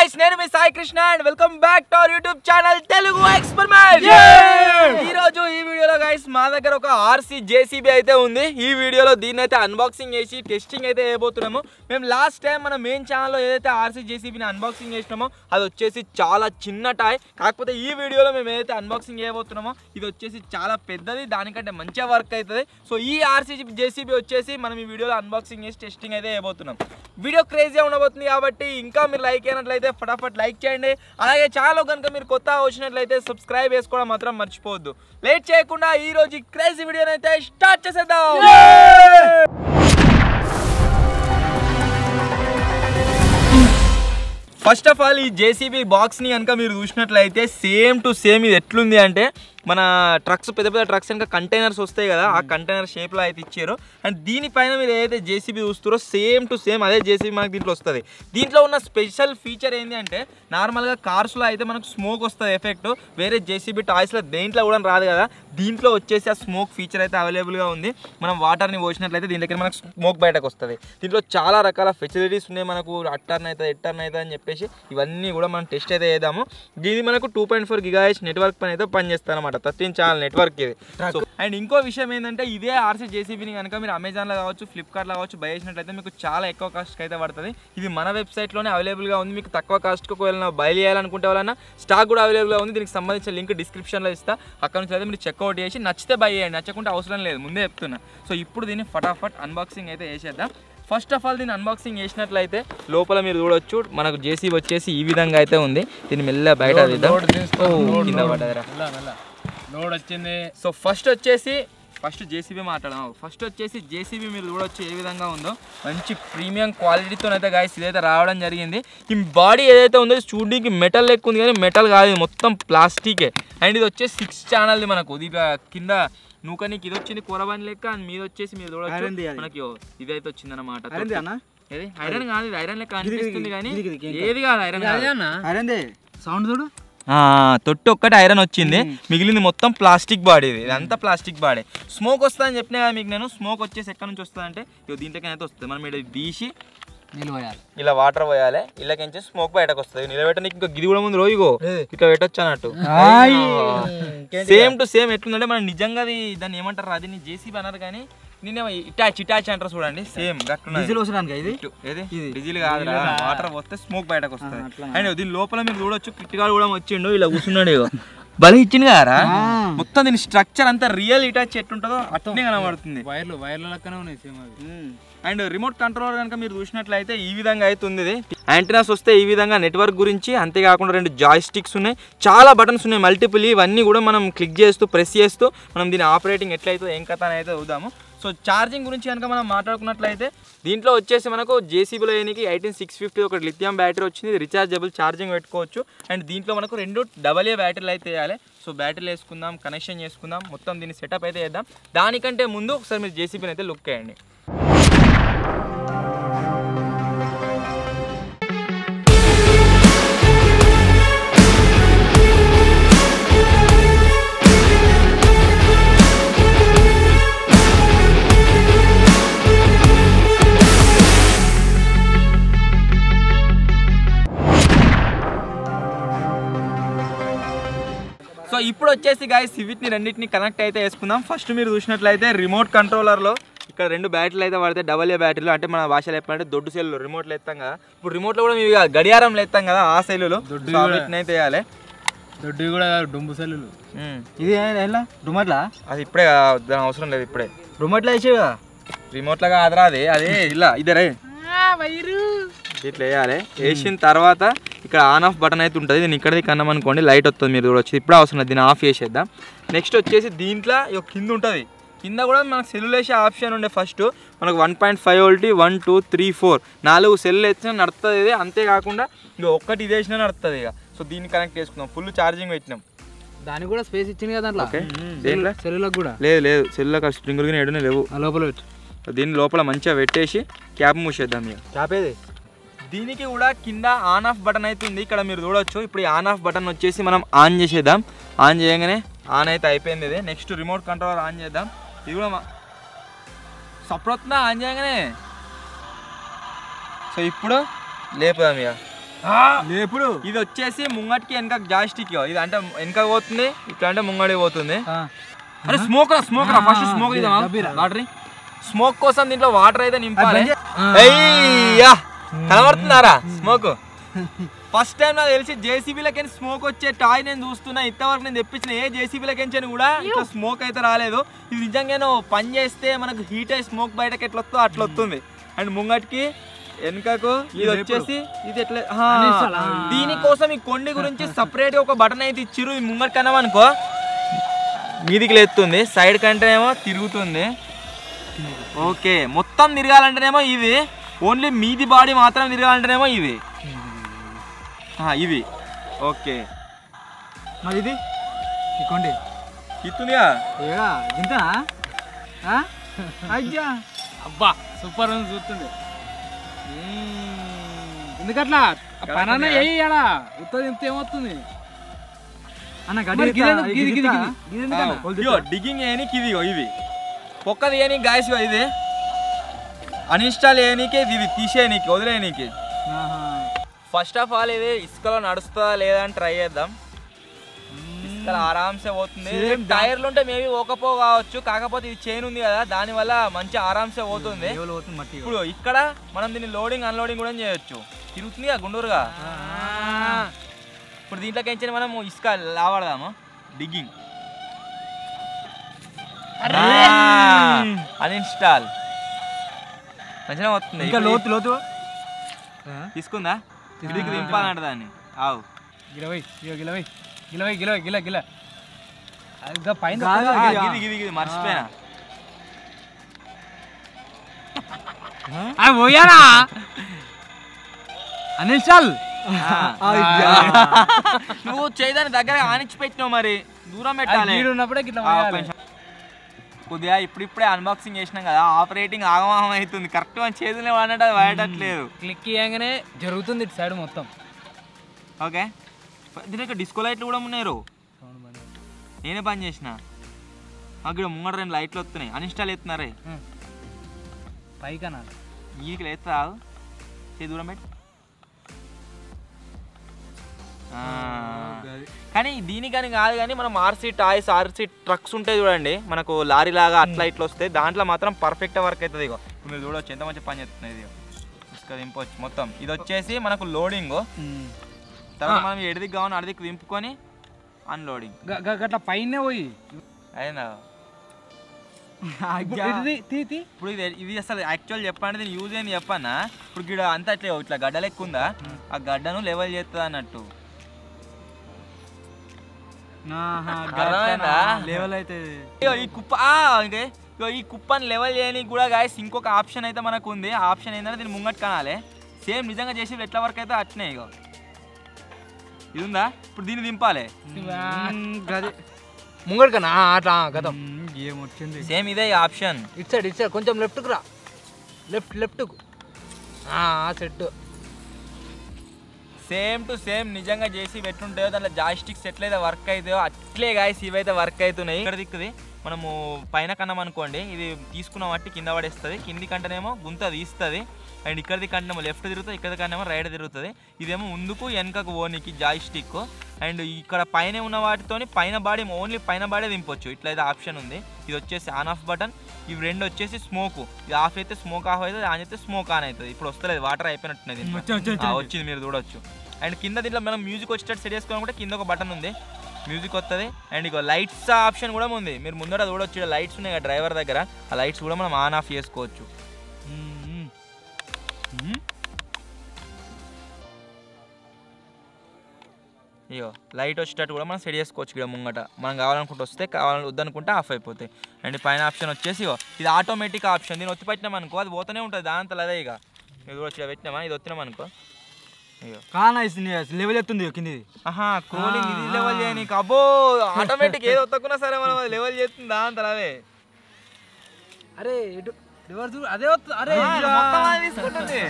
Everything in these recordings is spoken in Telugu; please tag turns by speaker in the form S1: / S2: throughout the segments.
S1: guys, నేను మీ Sai Krishna and welcome back to our YouTube channel Telugu experiment. ఈ రోజు ఈ వీడియోలో guys మా దగ్గర ఒక RC JCB అయితే ఉంది. ఈ వీడియోలో దీన్ని అయితే అన్బాక్సింగ్ చేసి టెస్టింగ్ అయితే చేయబోతున్నాము. మేము లాస్ట్ టైం మన మెయిన్ ఛానల్లో ఏదైతే RC JCB ని అన్బాక్సింగ్ చేసినామో అది వచ్చేసి చాలా చిన్న టాయ్. కాకపోతే ఈ వీడియోలో మేము ఏదైతే అన్బాక్సింగ్ చేయబోతున్నామో ఇది వచ్చేసి చాలా పెద్దది, దానికంటే మంచిగా వర్క్ అవుతుంది. సో ఈ RC JCB వచ్చేసి మనం ఈ వీడియోలో అన్బాక్సింగ్ చేసి టెస్టింగ్ అయితే చేయబోతున్నాం. వీడియో క్రేజీగా ఉండబోతుంది కాబట్టి ఇంకా మీరు లైక్ అయినట్లయితే ఫటాఫట్ లైక్ చేయండి. అలాగే ఛానల్ కనుక మీరు కొత్తగా వచ్చినట్లయితే సబ్స్క్రైబ్ చేసుకోవడం మాత్రం మర్చిపోవద్దు. లేట్ చేయకుండా ఈ రోజు క్రేజీ వీడియోని అయితే స్టార్ట్ చేసేద్దాం. ఫస్ట్ ఆఫ్ ఆల్ ఈ JCB బాక్స్ని కనుక మీరు చూసినట్లయితే సేమ్ టు సేమ్ ఇది ఎట్లుంది అంటే మన ట్రక్స్ పెద్ద పెద్ద ట్రక్స్ కనుక కంటైనర్స్ వస్తాయి కదా, ఆ కంటైనర్ షేప్లో అయితే ఇచ్చారు. అండ్ దీనిపైన మీరు ఏదైతే JCB చూస్తారో సేమ్ టు సేమ్ అదే JCB మనకి దీంట్లో వస్తుంది. దీంట్లో ఉన్న స్పెషల్ ఫీచర్ ఏంటి అంటే నార్మల్గా కార్స్లో అయితే మనకు స్మోక్ వస్తుంది ఎఫెక్ట్, వేరే JCB టాయ్స్లో దేంట్లో కూడా రాదు కదా. దీంట్లో వచ్చేసి ఆ స్మోక్ ఫీచర్ అయితే అవైలబుల్గా ఉంది. మనం వాటర్ని పోసినట్లయితే దీంట్లో మనకు స్మోక్ బయటకు వస్తుంది. దీంట్లో చాలా రకాల ఫెసిలిటీస్ ఉన్నాయి మనకు, అట్టర్న్ అవుతుంది ఎట్టర్న్ అవుతుంది అని చెప్పేసి ఇవన్నీ కూడా మనం టెస్ట్ అయితే చేద్దాము. దీన్ని మనకు 2.4 GHz నెట్వర్క్ పైన అయితే పనిచేస్తాను అనమాట. 13 ఛానల్ నెట్వర్క్ ఇది. సో అండ్ ఇంకో విషయం ఏంటంటే ఇదే RC JCBని కనుక మీరు అమెజాన్లో కావచ్చు, ఫ్లిప్కార్ట్లో కావచ్చు బై చేసినట్లయితే మీకు చాలా ఎక్కువ కాస్ట్కి అయితే పడుతుంది. ఇది మన వెబ్సైట్లోనే అవైలబుల్గా ఉంది. మీకు తక్కువ కాస్ట్కి ఒకవేళ బై చేయాలనుకుంటే వాళ్ళ స్టాక్ కూడా అవైలబుల్గా ఉంది. దీనికి సంబంధించిన లింక్ డిస్క్రిప్షన్లో ఇస్తా, అక్కడ నుంచి అయితే మీరు చెక్అవుట్ చేసి నచ్చితే బై చేయండి, నచ్చకుంటే అవసరం లేదు, ముందే చెప్తున్నా. సో ఇప్పుడు దీన్ని ఫటాఫట్ అన్బాక్సింగ్ అయితే చేసేద్దాం. ఫస్ట్ ఆఫ్ ఆల్ దీన్ని అన్బాక్సింగ్ చేసినట్లయితే లోపల మీరు చూడొచ్చు మనకు JCB వచ్చేసి ఈ విధంగా అయితే ఉంది. దీన్ని మెల్లగా బయట కింద పడ్డదిరా లోడ్ వచ్చింది. సో ఫస్ట్ JCB మాట్లాడదాం. ఫస్ట్ వచ్చేసి JCB మీరు చూడొచ్చు ఏ విధంగా ఉందో, మంచి ప్రీమియం క్వాలిటీతో అయితే గాయస్ ఇదైతే రావడం జరిగింది. ఈ బాడీ ఏదైతే ఉందో చూడడానికి మెటల్ లెక్క ఉంది కానీ మెటల్ కాదు, మొత్తం ప్లాస్టికే. అండ్ ఇది వచ్చేసి 6 ఛానల్ది మనకు. ఇది కింద నూకనికి ఇది వచ్చింది కూరబాని లెక్క, అండ్ మీద వచ్చేసి మీరు చూడొచ్చు మనకి ఇదైతే వచ్చింది అనమాట. ఏది ఐరన్ కాదు, ఇది ఐరన్ లెక్క అనిపిస్తుంది కానీ ఏది కాదు ఐరన్. సౌండ్ చూడు, తొట్టు ఒక్కటి ఐరన్ వచ్చింది, మిగిలింది మొత్తం ప్లాస్టిక్ బాడీ. ఇది అంతా ప్లాస్టిక్ బాడీ. స్మోక్ వస్తుందని చెప్పినా కదా మీకు నేను. స్మోక్ వచ్చేసి ఎక్కడి నుంచి వస్తుంది అంటే దీంట్లోకి అయితే వస్తుంది. మనం ఇక్కడ తీసి ఇలా వాటర్ పోయాలి, ఇళ్ళకించి స్మోక్ బయటకు వస్తుంది. నిలబెట్టడానికి ఇంకా గిది కూడా ముందు రోజుగో ఇట్లా పెట్టొచ్చు అన్నట్టు. సేమ్ టు సేమ్ ఎట్లుందంటే మనం నిజంగా దాన్ని ఏమంటారు, అది JCB అన్నారు కానీ నేనే ఇటాచ్ అంటారు చూడండి. సేమ్ డీజిల్ కాదు, వాటర్ పోస్తే స్మోక్ బయటకు వస్తుంది. అండ్ దీని లోపల మీరు చూడొచ్చు కిట్టిగాడు కూడా వచ్చిండు, ఇలా కూర్చున్నాడు బలి ఇచ్చింది కదరా. మొత్తం దీని స్ట్రక్చర్ అంతా రియల్ ఇటాచ్ ఎట్టుంటుందో అట్నే కనబడుతుంది. వైర్ల లెక్కనే ఉన్నాయి. అండ్ రిమోట్ కంట్రోలర్ కనుక మీరు చూసినట్లయితే ఈ విధంగా అయితే ఉంది. యాంటీనాస్ వస్తే ఈ విధంగా నెట్వర్క్ గురించి, అంతేకాకుండా 2 జాయ్ స్టిక్స్ ఉన్నాయి, చాలా బటన్స్ ఉన్నాయి మల్టిపుల్. ఇవన్నీ కూడా మనం క్లిక్ చేస్తూ ప్రెస్ చేస్తూ మనం దీని ఆపరేటింగ్ ఎట్లయితే ఏం కథ అని అయితే చూద్దాము. సో ఛార్జింగ్ గురించి కనుక మనం మాట్లాడుకున్నట్లయితే దీంట్లో వచ్చేసి మనకు JCBలో ఏనికి 18650 ఒక లిథియం బ్యాటరీ వచ్చింది, రీఛార్జబుల్ ఛార్జింగ్ పెట్టుకోవచ్చు. అండ్ దీంట్లో మనకు 2 AA బ్యాటరీలు అయితే వేయాలి. సో బ్యాటరీలు వేసుకుందాం, కనెక్షన్ చేసుకుందాం, మొత్తం దీన్ని సెటప్ అయితే చేద్దాం. దానికంటే ముందు ఒకసారి మీరు JCBని అయితే లుక్ చేయండి. సో ఇప్పుడు వచ్చేసి గాయస్ వీటిని రెండింటిని కనెక్ట్ అయితే వేసుకుందాం. ఫస్ట్ మీరు చూసినట్లయితే రిమోట్ కంట్రోలర్లో ఇక్కడ 2 బ్యాటరీలు అయితే పడితే AA బ్యాటరీలు, అంటే మన భాషలో చెప్పాలంటే దొడ్డు సెల్లు రిమోట్లో ఎత్తాం కదా. ఇప్పుడు రిమోట్లో కూడా మేము గడియారంలో ఎత్తాం కదా, ఆ సెల్లులో వీటిని అయితే వేయాలి. దొడ్డు కూడా డొంబు సెల్లులు. ఇది ఎలా రిమోట్లా? అది ఇప్పుడే దాని అవసరం లేదు, ఇప్పుడే రిమోట్లో వేసేవా. రిమోట్లో కాదురా, అదే ఇలా ఇద్దరే ఇట్లా వేయాలి. వేసిన తర్వాత ఇక్కడ ఆన్ ఆఫ్ బటన్ అయితే ఉంటుంది. దీన్ని ఇక్కడికి కన్నాం అనుకోండి లైట్ వస్తుంది, మీరు చూడవచ్చు. ఇప్పుడు అవసరం లేదు, దీన్ని ఆఫ్ చేసేద్దాం. నెక్స్ట్ వచ్చేసి దీంట్లో కింద ఉంటుంది, కింద కూడా మనకు సెల్లు వేసే ఆప్షన్ ఉండే. ఫస్ట్ మనకు 1.5 వోల్ట్ 1 2 3 4 4 సెల్లు వేసినా నడుస్తుంది ఇది. అంతేకాకుండా ఒక్కటి ఇది వేసినా నడుస్తుంది ఇక. సో దీన్ని కనెక్ట్ చేసుకుందాం. ఫుల్ ఛార్జింగ్ పెట్టినాం. దానికి కూడా స్పేస్ ఇచ్చింది కదా దాంట్లో. దేంట్లో సెల్లులకు కూడా లేదు, సెల్లులకు స్ప్రింగ్ ఎడునే లేవు లోపల పెట్టి. దీని లోపల మంచిగా పెట్టేసి క్యాప్ మూసేద్దాం. ఇక క్యాప్ ఏది దీనికి కూడా కింద ఆన్ ఆఫ్ బటన్ అయితే ఉంది, ఇక్కడ మీరు చూడొచ్చు. ఇప్పుడు ఈ ఆన్ ఆఫ్ బటన్ వచ్చేసి మనం ఆన్ చేసేద్దాం. ఆన్ చేయగానే ఆన్ అయితే అయిపోయింది ఇది. నెక్స్ట్ రిమోట్ కంట్రోలర్ ఆన్ చేద్దాం. ఇది కూడా సపోర్ట్ ఆన్ చేయగానే. సో ఇప్పుడు లేపుదాం ఇక.
S2: ఎప్పుడు
S1: ఇది వచ్చేసి ముంగటికి వెనక జాస్టిక్, ఇది అంటే వెనక పోతుంది, ఇట్లా అంటే ముంగడికి పోతుంది. అరే స్మోక్ రా ఫస్ట్ స్మోక్ వాటర్ స్మోక్ కోసం దీంట్లో వాటర్ అయితే నింపాలి. అయ్యా కనబడుతున్నారా స్మోక్? ఫస్ట్ టైం నాకు తెలిసి జేసీబీలకి స్మోక్ వచ్చే టాయ్ నేను చూస్తున్నా. ఇంతవరకు నేను తెప్పించిన ఏ జేసీబీలకి కూడా ఇట్లా స్మోక్ అయితే రాలేదు. ఇది నిజంగా పని చేస్తే మనకు హీట్ అయ్యి స్మోక్ బయటకి ఎట్లా వస్తుందో అట్లా వస్తుంది. అండ్ ముంగటికి వెనుకకు ఇది వచ్చేసి ఇది ఎట్లా దీనికోసం ఈ కొండి గురించి సపరేట్ గా ఒక బటన్ అయితే ఇచ్చిర్రు. ఈ ముంగటి కన్నామనుకో మీదికి లేస్తుంది, సైడ్ కంటేనేమో తిరుగుతుంది. ఓకే మొత్తం తిరగాలంటేనేమో ఇది, ఓన్లీ మీది బాడీ మాత్రం తిరగాలంటేనేమో ఇది ఇది. ఓకే
S2: మరి ఇది కొండి
S1: ఇస్తుందిగా
S2: ఇంతనా? అయ్యా అబ్బా సూపర్ ఉంది చూస్తుంది. ఎందుకట్లా పని వేయాలా ఉత్తది ఇంత ఏమవుతుంది అన్న?
S1: డిగ్గింగ్ ఏనికి ఇది ఇది పొక్కది ఏనికి గాయస్, ఇది అన్ఇన్స్టాల్ చేయనీకి, ఇది తీసేయనీకి వదిలేయనీకి. ఫస్ట్ ఆఫ్ ఆల్ ఇది ఇసుకలో నడుస్తుందా లేదా అని ట్రై చేద్దాం. ఇసుకలో ఆరామ్సే పోతుంది. టైర్లు ఉంటే మేబీ ఓకపో కావచ్చు, కాకపోతే ఇది చైన్ ఉంది కదా దానివల్ల మంచి ఆరామ్సే పోతుంది. ఇప్పుడు ఇక్కడ మనం దీన్ని లోడింగ్ అన్లోడింగ్ కూడా చేయొచ్చు. తిరుగుతుంది కదా గుండూరుగా. ఇప్పుడు దీంట్లోకి ఎంచి మనం ఇసుక లావడదాము. డిగ్గింగ్ అన్ఇన్స్టాల్ మంచిగా వస్తుంది.
S2: ఇంకా లోతు లోతు
S1: తీసుకుందా? గిరికి దింపాలంట దాన్ని. ఆవు
S2: గిలవై గిలవై గిలవై గిలవై గిల గిల పైన
S1: మర్చిపోయినా
S2: పోయారా అన్ఇన్స్టాల్.
S1: నువ్వు చేయదాని దగ్గర ఆనిచ్చి పెట్టినావు, మరి దూరం పెట్టాలి. కొద్దిగా ఇప్పుడిప్పుడే అన్బాక్సింగ్ చేసినాం కదా, ఆపరేటింగ్ ఆగమాగం అవుతుంది. కరెక్ట్ మన చేతులే వాడినట్టు అది వాడట్లేదు.
S2: క్లిక్ చేయగానే జరుగుతుంది ఇటు సైడ్ మొత్తం.
S1: ఓకే దీనికి డిస్కో లైట్లు కూడా ఉన్నాయి. నేనే పని చేసిన. అక్కడ ముంగడ 2 లైట్లు వస్తున్నాయి. అన్ఇన్స్టాల్ ఎత్తున్నారే
S2: పైకనా
S1: మీకు ఎత్తా దూరం పెట్టి. కానీ దీనికని కాదు, కానీ మనం ఆర్సీ టాయ్స్ ఆర్సీ ట్రక్స్ ఉంటాయి చూడండి, మనకు లారీ లాగా అట్లా ఇట్లా వస్తాయి. దాంట్లో మాత్రం పర్ఫెక్ట్ వర్క్ అవుతుంది. ఇగో మీరు చూడవచ్చు ఎంత మంచి పని చేస్తుంది. ఇది ఇసుక దింపవచ్చు మొత్తం. ఇది వచ్చేసి మనకు లోడింగ్. తర్వాత మనం ఎడిదికి కావాలి అడిదికి దింపుకొని అన్లోడింగ్.
S2: అట్లా పైన పోయి
S1: అయినా ఇప్పుడు ఇది అసలు యాక్చువల్ చెప్పండి దీన్ని యూజ్ ఏంది చెప్పన్నా. ఇప్పుడు గిడ అంతా ఇట్లా గడ్డలు ఎక్కువ ఉందా, ఆ గడ్డను లెవెల్ చేస్తుంది అన్నట్టు.
S2: లెవెల్ అయితే
S1: ఈ కుప్ప ఈ కుప్పని లెవెల్ చేయడానికి కూడా గాయస్ ఇంకొక ఆప్షన్ అయితే మనకు ఉంది. ఆ ఆప్షన్ ఏంటంటే దీన్ని ముంగట్ కనాలి. సేమ్ నిజంగా చేసి ఎట్లా వరకు అయితే అట్నే. ఇగో ఇది ఉందా, ఇప్పుడు దీన్ని దింపాలి
S2: ముంగట్ కన్నా అట్లా గతం ఏం వచ్చింది.
S1: సేమ్ ఇదే ఆప్షన్.
S2: ఇటు సైడ్ కొంచెం లెఫ్ట్కు రా, లెఫ్ట్కు సెట్.
S1: సేమ్ టు సేమ్ నిజంగా చేసి పెట్టుంటాయో దాంట్లో జాయిస్టిక్స్ ఎట్లయితే వర్క్ అవుతాయో అట్లే గాయస్ ఇవైతే వర్క్ అవుతున్నాయి. ఇక్కడ దిక్కుది మనము పైన కన్నాం అనుకోండి, ఇది తీసుకున్న మట్టి కింద పడేస్తుంది. కింది కంటేనేమో గుంత తీస్తుంది. అండ్ ఇక్కడిది కంటేమో లెఫ్ట్ తిరుగుతుంది, ఇక్కడి కంటేమో రైట్ తిరుగుతుంది. ఇదేమో ముందుకు వెనకకు ఓనికి జాయిస్టిక్. అండ్ ఇక్కడ పైన ఉన్న వాటితోని పైన బాడీ ఓన్లీ పైన బాడీ దింపొచ్చు. ఇట్లయితే ఆప్షన్ ఉంది. ఇది వచ్చేసి ఆన్ ఆఫ్ బటన్. ఇవి 2 వచ్చేసి స్మోక్. ఇది ఆఫ్ అయితే స్మోక్ ఆఫ్ అవుతుంది, ఆన్ అయితే స్మోక్ ఆన్ అవుతుంది. ఇప్పుడు వస్తలేదు, వాటర్ అయిపోయినట్టున్నది వచ్చింది, మీరు చూడొచ్చు. అండ్ కింద దీంట్లో మనం మ్యూజిక్ వచ్చేటట్టు సెట్ చేసుకోవాలంటే కింద ఒక బటన్ ఉంది, మ్యూజిక్ వస్తుంది. అండ్ ఇక లైట్స్ ఆప్షన్ కూడా ఉంది. మీరు ముందర చూడొచ్చు, లైట్స్ ఉన్నాయి కదా డ్రైవర్ దగ్గర, ఆ లైట్స్ కూడా మనం ఆన్ ఆఫ్ చేసుకోవచ్చు. ఇగో లైట్ వచ్చేటట్టు కూడా మనం సెట్ చేసుకోవచ్చు. ఇక్కడ ముంగట మనం కావాలనుకుంటే వస్తే, కావాలని వద్దనుకుంటే ఆఫ్ అయిపోతాయి. అండ్ పైన ఆప్షన్ వచ్చేసి ఇది ఆటోమేటిక్ ఆప్షన్. దీన్ని ఒత్తి పెట్టినాం అనుకో అది పోతూనే ఉంటుంది దాంతో. అదే ఇక ఇది వచ్చి పెట్టినామా, ఇది వచ్చినాం అనుకో
S2: లెవెల్ ఎత్తుంది కింది.
S1: క్రోలింగ్ ఇది లెవెల్ చేయని. అబ్బో ఆటోమేటిక్ ఏది వద్దకున్నా సరే మనం అది లెవెల్ చేస్తుంది దాంతో. అదే
S2: అరే అదే అరే
S1: మొత్తం తీసుకుంటుంది.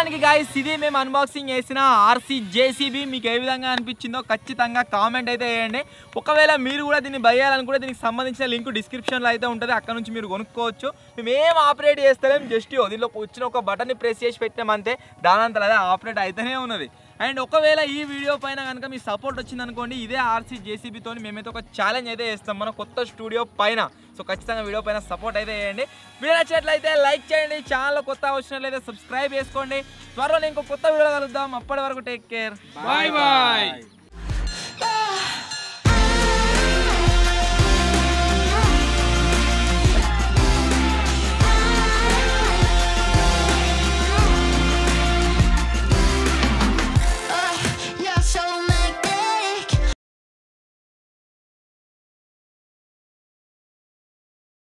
S1: మొత్తానికి గాయ్స్ ఇది మేము అన్బాక్సింగ్ చేసిన ఆర్సీ జేసీబీ మీకు ఏ విధంగా అనిపించిందో ఖచ్చితంగా కామెంట్ అయితే చేయండి. ఒకవేళ మీరు కూడా దీన్ని బై చేయాలనుకుంటే దీనికి సంబంధించిన లింక్ డిస్క్రిప్షన్లో అయితే ఉంటుంది, అక్కడ నుంచి మీరు కొనుక్కోవచ్చు. మేము ఏం ఆపరేట్ చేస్తలేం, జస్ట్ దీనిలో వచ్చిన ఒక బటన్ని ప్రెస్ చేసి పెట్టామంతే, దానంతా అదే ఆపరేట్ అయితేనే ఉన్నది. అండ్ ఒకవేళ ఈ వీడియో పైన కనుక మీ సపోర్ట్ వచ్చిందనుకోండి, ఇదే ఆర్సీ జేసీబీతో మేమైతే ఒక ఛాలెంజ్ అయితే చేస్తాం మన కొత్త స్టూడియో పైన. సో ఖచ్చితంగా వీడియో పైన సపోర్ట్ అయితే చేయండి. వీడియో నచ్చినట్లయితే లైక్ చేయండి, ఛానల్ కొత్త వచ్చినట్లయితే సబ్స్క్రైబ్ చేసుకోండి. త్వరలో ఇంకో కొత్త వీడియో కలుద్దాం. అప్పటి వరకు టేక్ కేర్, బాయ్ బాయ్.